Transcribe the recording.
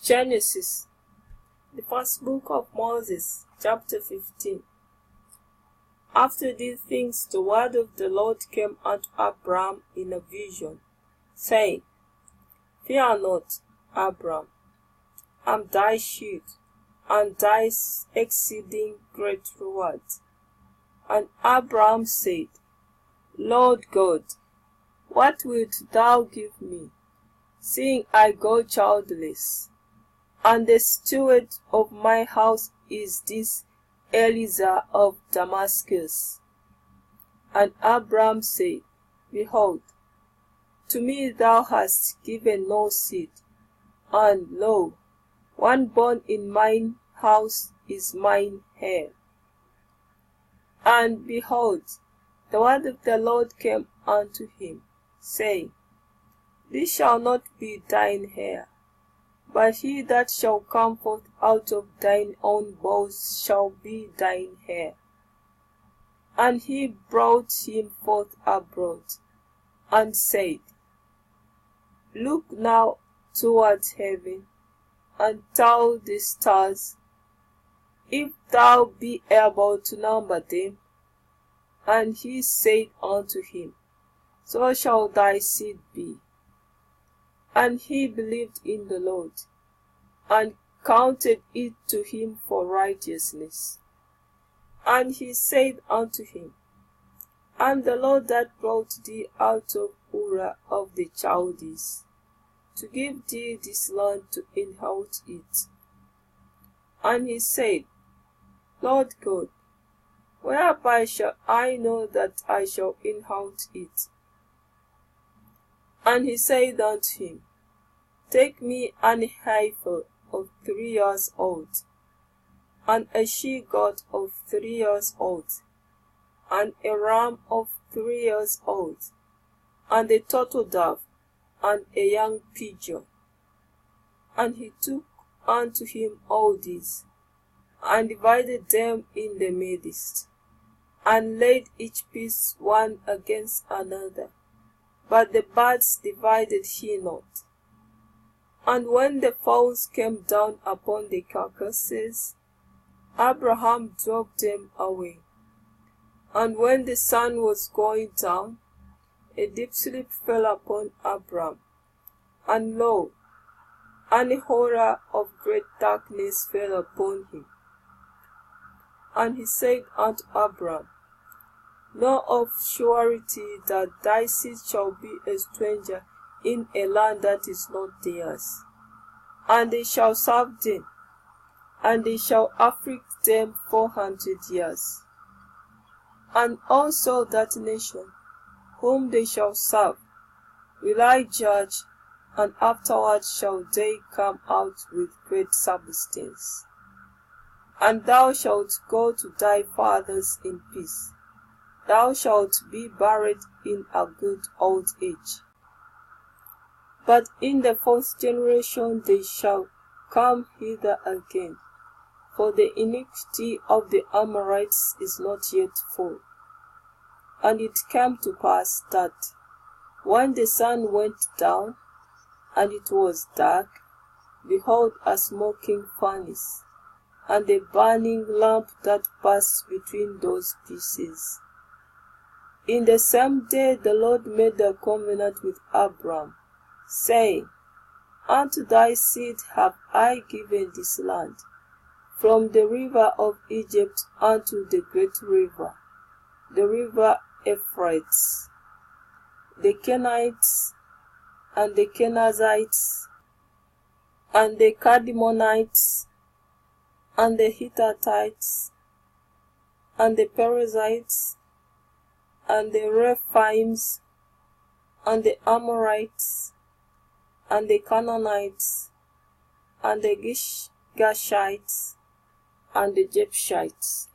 Genesis, the first book of Moses, chapter 15. After these things, the word of the Lord came unto Abram in a vision, saying, Fear not, Abram, I am thy shield, and thy exceeding great reward. And Abram said, Lord God, what wilt thou give me, seeing I go childless? And the steward of my house is this Eliezer of Damascus. And Abram said, Behold, to me thou hast given no seed, and lo, one born in mine house is mine heir. And behold, the word of the Lord came unto him, saying, This shall not be thine heir, but he that shall come forth out of thine own bowels shall be thine heir. And he brought him forth abroad, and said, Look now toward heaven, and tell the stars, if thou be able to number them. And he said unto him, So shall thy seed be. And he believed in the Lord, and counted it to him for righteousness. And he said unto him, I am the Lord that brought thee out of Ur of the Chaldees, to give thee this land to inherit it. And he said, Lord God, whereby shall I know that I shall inherit it? And he said unto him, Take me an heifer of 3 years old, and a she-goat of 3 years old, and a ram of 3 years old, and a turtle dove, and a young pigeon. And he took unto him all these, and divided them in the midst, and laid each piece one against another. But the birds divided he not. And when the fowls came down upon the carcasses, Abraham drove them away. And when the sun was going down, a deep sleep fell upon Abram. And lo, an horror of great darkness fell upon him. And he said unto Abram, Know of surety that thy seed shall be a stranger in a land that is not theirs, and they shall serve them, and they shall afflict them 400 years. And also that nation, whom they shall serve, will I judge, and afterward shall they come out with great substance. And thou shalt go to thy fathers in peace. Thou shalt be buried in a good old age. But in the 4th generation they shall come hither again, for the iniquity of the Amorites is not yet full. And it came to pass that, when the sun went down, and it was dark, behold, a smoking furnace, and a burning lamp that passed between those pieces. In the same day the Lord made a covenant with Abram, saying, Unto thy seed have I given this land, from the river of Egypt unto the great river, the river Euphrates, the Canaanites, and the Kenizzites, and the Kadmonites, and the Hittites, and the Perizzites, and the Rephaims, and the Amorites, and the Canaanites, and the Gashites, and the Jebusites.